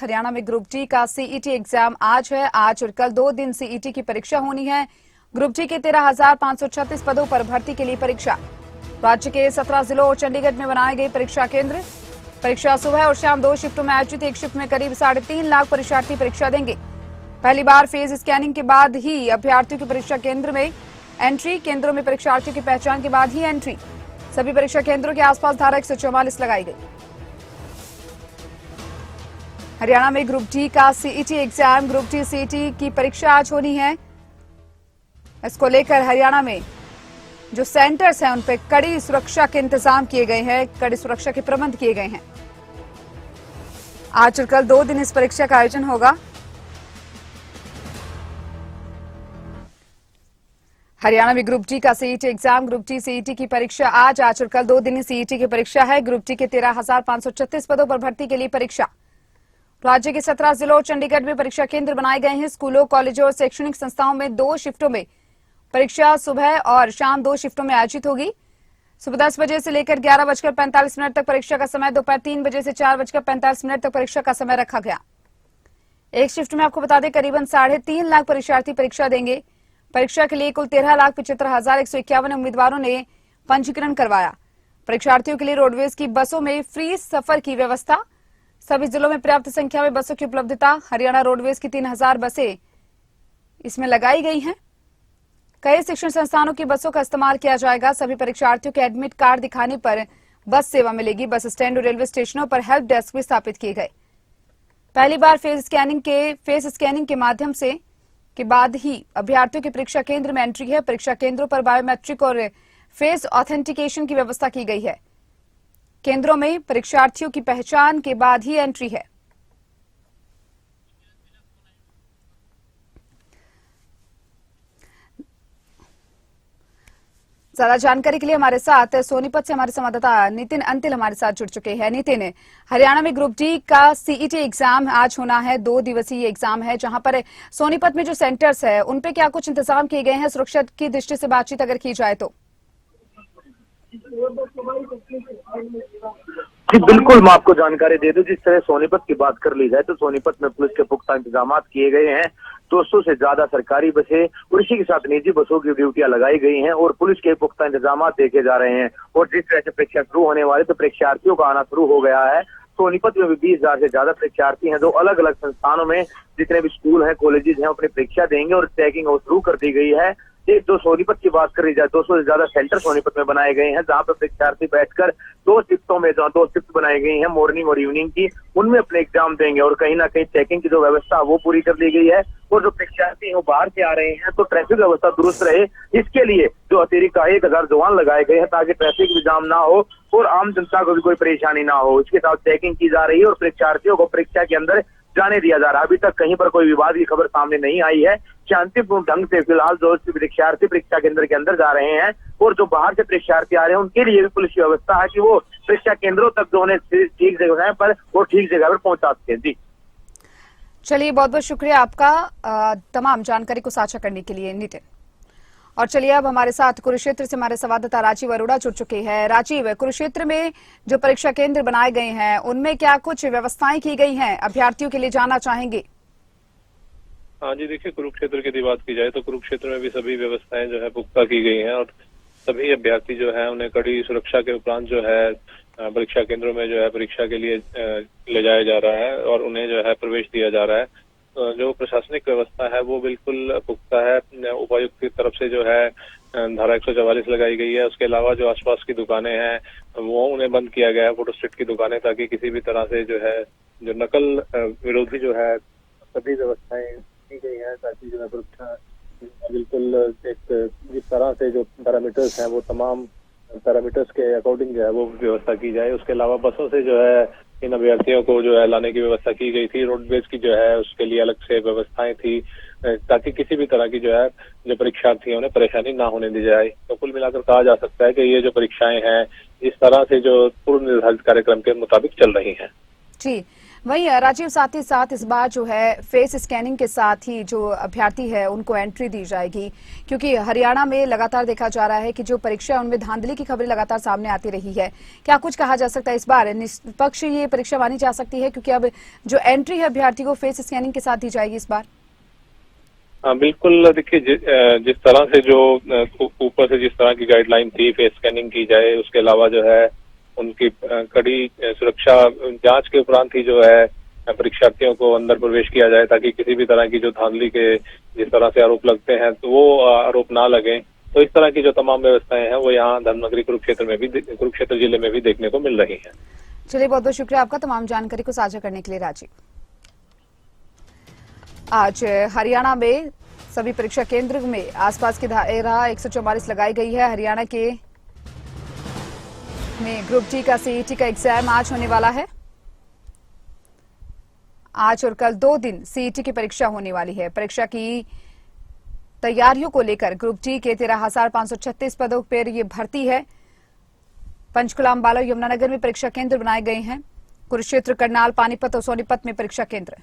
साथ हरियाणा में group D का सीईटी एग्जाम आज है। आज और कल 2 दिन सीईटी की परीक्षा होनी है। ग्रुप डी के 13,536 पदों पर भर्ती के लिए परीक्षा। राज्य के 17 जिलों और चंडीगढ़ में बनाए गए परीक्षा केंद्र। परीक्षा सुबह और शाम 2 शिफ्टों में आयोजित। एक शिफ्ट में करीब 3.5 लाख परीक्षार्थी परीक्षा देंगे। पहली बार फेज स्कैनिंग के बाद ही अभ्यर्थियों की परीक्षा केंद्र में एंट्री। केंद्रों में परीक्षार्थियों की पहचान के बाद ही एंट्री। सभी परीक्षा केंद्रों के आसपास धारा 144 लगाई गई। हरियाणा में ग्रुप डी का CET exam, group D CET की परीक्षा आज होनी है। इसको लेकर हरियाणा में जो सेंटर्स हैं उन पर कड़ी सुरक्षा के इंतजाम किए गए हैं, कड़ी सुरक्षा के प्रबंध किए गए हैं। आज और कल 2 दिन इस परीक्षा का आयोजन होगा। हरियाणा में ग्रुप डी का CET exam, group D CET की परीक्षा आज और कल 2 दिन सीईटी की परीक्षा है। ग्रुप डी के 13,536 पदों पर भर्ती के लिए परीक्षा। राज्य के 17 जिलों और चंडीगढ़ में परीक्षा केंद्र बनाए गए हैं। स्कूलों, कॉलेजों और शैक्षणिक संस्थाओं में 2 शिफ्टों में परीक्षा सुबह और शाम 2 शिफ्टों में आयोजित होगी। सुबह 10 बजे से लेकर 11:45 तक परीक्षा का समय, दोपहर 3 बजे से 4:45 तक परीक्षा का समय रखा गया। एक शिफ्ट में आपको बता दें करीबन 3.5 लाख परीक्षार्थी परीक्षा देंगे। परीक्षा के लिए कुल 13,75,151 उम्मीदवारों ने पंजीकरण करवाया। परीक्षार्थियों के लिए रोडवेज की बसों में फ्री सफर की व्यवस्था। सभी जिलों में पर्याप्त संख्या में बसों की उपलब्धता। हरियाणा रोडवेज की 3,000 बसें इसमें लगाई गई हैं। कई शिक्षण संस्थानों की बसों का इस्तेमाल किया जाएगा। सभी परीक्षार्थियों के एडमिट कार्ड दिखाने पर बस सेवा मिलेगी। बस स्टैंड और रेलवे स्टेशनों पर हेल्प डेस्क भी स्थापित किए गए। पहली बार फेस स्कैनिंग के माध्यम से के बाद ही अभ्यर्थियों की परीक्षा केंद्र में एंट्री है। परीक्षा केंद्रों पर बायोमेट्रिक और फेस ऑथेंटिकेशन की व्यवस्था की गई है। केंद्रों में परीक्षार्थियों की पहचान के बाद ही एंट्री है। ज्यादा जानकारी के लिए हमारे साथ सोनीपत से हमारे संवाददाता नितिन अंतिल हमारे साथ जुड़ चुके हैं। नितिन, हरियाणा में ग्रुप डी का सीईटी एग्जाम आज होना है। 2 दिवसीय एग्जाम है, जहां पर सोनीपत में जो सेंटर्स है उन पे क्या कुछ इंतजाम किए गए हैं सुरक्षा की दृष्टि से बातचीत अगर की जाए तो? जी बिल्कुल, मैं आपको जानकारी दे दूं। जिस तरह सोनीपत की बात कर ली जाए तो सोनीपत में पुलिस के पुख्ता इंतजाम किए गए हैं। 200 से ज्यादा सरकारी बसें और इसी के साथ निजी बसों की ड्यूटियां लगाई गई हैं और पुलिस के पुख्ता इंतजाम देखे जा रहे हैं। और जिस तरह से परीक्षा शुरू होने वाली तो परीक्षार्थियों का आना शुरू हो गया है। सोनीपत में भी 20,000 से ज्यादा परीक्षार्थी हैं जो अलग अलग संस्थानों में जितने भी स्कूल हैं, कॉलेजेस हैं, अपनी परीक्षा देंगे और चेकिंग शुरू कर दी गई है। जो सोनीपत की बात करी जाए 200 से ज्यादा सेंटर सोनीपत में बनाए गए हैं, जहां पर परीक्षार्थी बैठकर 2 शिफ्टों में 2 शिफ्ट बनाई गई हैं, मॉर्निंग और इवनिंग की, उनमें अपने एग्जाम देंगे। और कहीं ना कहीं चेकिंग की जो व्यवस्था वो पूरी कर दी गई है। और जो परीक्षार्थी हैं वो बाहर से आ रहे हैं तो ट्रैफिक व्यवस्था दुरुस्त रहे, इसके लिए जो अतिरिक्त 1,000 जवान लगाए गए हैं ताकि ट्रैफिक भी जाम ना हो और आम जनता को भी कोई परेशानी ना हो। इसके साथ चेकिंग की जा रही है और परीक्षार्थियों को परीक्षा के अंदर जाने दिया जा रहा है। अभी तक कहीं पर कोई विवाद की खबर सामने नहीं आई है। शांतिपूर्ण ढंग से फिलहाल जो परीक्षार्थी परीक्षा केंद्र के अंदर जा रहे हैं और जो बाहर से परीक्षार्थी आ रहे हैं उनके लिए भी पुलिस की व्यवस्था है कि वो परीक्षा केंद्रों तक जो उन्हें ठीक जगह पर वो ठीक जगह पर पहुंचा सके। जी चलिए, बहुत बहुत शुक्रिया आपका तमाम जानकारी को साझा करने के लिए नितिन। और चलिए अब हमारे साथ कुरुक्षेत्र से हमारे संवाददाता राजीव अरोड़ा जुड़ चुके हैं। राजीव, कुरुक्षेत्र में जो परीक्षा केंद्र बनाए गए हैं उनमें क्या कुछ व्यवस्थाएं की गई हैं, अभ्यर्थियों के लिए जानना चाहेंगे? हाँ जी, देखिए कुरुक्षेत्र की बात की जाए तो कुरुक्षेत्र में भी सभी व्यवस्थाएं जो है पुख्ता की गई हैं और सभी अभ्यर्थी जो है उन्हें कड़ी सुरक्षा के उपरांत जो है परीक्षा केंद्रों में जो है परीक्षा के लिए ले जाया जा रहा है और उन्हें जो है प्रवेश दिया जा रहा है। जो प्रशासनिक व्यवस्था है वो बिल्कुल पुख्ता है। उपायुक्त की तरफ से जो है धारा 144 लगाई गई है। उसके अलावा जो आसपास की दुकानें हैं वो उन्हें बंद किया गया है, फोटोस्टेट की दुकानें, ताकि किसी भी तरह से जो है जो नकल विरोधी जो है सभी व्यवस्थाएं की गई है ताकि जो है परीक्षा बिल्कुल एक जिस तरह से जो पैरामीटर्स हैं वो तमाम पैरामीटर्स के अकॉर्डिंग जो है वो व्यवस्था की जाए। उसके अलावा बसों से जो है इन अभ्यर्थियों को जो है लाने की व्यवस्था की गई थी। रोडवेज की जो है उसके लिए अलग से व्यवस्थाएं थी ताकि किसी भी तरह की जो है जो परीक्षार्थी हैं उन्हें परेशानी ना होने दी जाए। तो कुल मिलाकर कहा जा सकता है कि ये जो परीक्षाएं हैं इस तरह से जो पूर्व निर्धारित कार्यक्रम के मुताबिक चल रही हैं। जी, वहीं राजीव, साथ ही साथ इस बार जो है फेस स्कैनिंग के साथ ही जो अभ्यर्थी है उनको एंट्री दी जाएगी, क्योंकि हरियाणा में लगातार देखा जा रहा है कि जो परीक्षा है उनमें धांधली की खबरें लगातार सामने आती रही है। क्या कुछ कहा जा सकता है इस बार निष्पक्ष ये परीक्षा मानी जा सकती है, क्योंकि अब जो एंट्री है अभ्यर्थी को फेस स्कैनिंग के साथ दी जाएगी इस बार? हाँ बिल्कुल, देखिए जिस तरह से जो ऊपर से जिस तरह की गाइडलाइन थी फेस स्कैनिंग की जाए, उसके अलावा जो है उनकी कड़ी सुरक्षा जांच के उपरांत ही जो है परीक्षार्थियों को अंदर प्रवेश किया जाए, ताकि किसी भी तरह की जो धांधली के जिस तरह से आरोप लगते हैं तो वो आरोप ना लगे। तो इस तरह की जो तमाम व्यवस्थाएं हैं वो यहाँ धर्मनगरी कुरुक्षेत्र जिले में भी देखने को मिल रही हैं। चलिए, बहुत बहुत शुक्रिया आपका तमाम जानकारी को साझा करने के लिए राजीव। आज हरियाणा में सभी परीक्षा केंद्र में आसपास की दायरा 144 लगाई गई है। हरियाणा के में ग्रुप डी का सीईटी का एग्जाम आज होने वाला है। आज और कल 2 दिन सीईटी की परीक्षा होने वाली है। परीक्षा की तैयारियों को लेकर ग्रुप डी के 13,536 पदों पर यह भर्ती है। पंचकुला, अंबाला, यमुनानगर में परीक्षा केंद्र बनाए गए हैं। कुरुक्षेत्र, करनाल, पानीपत और सोनीपत में परीक्षा केंद्र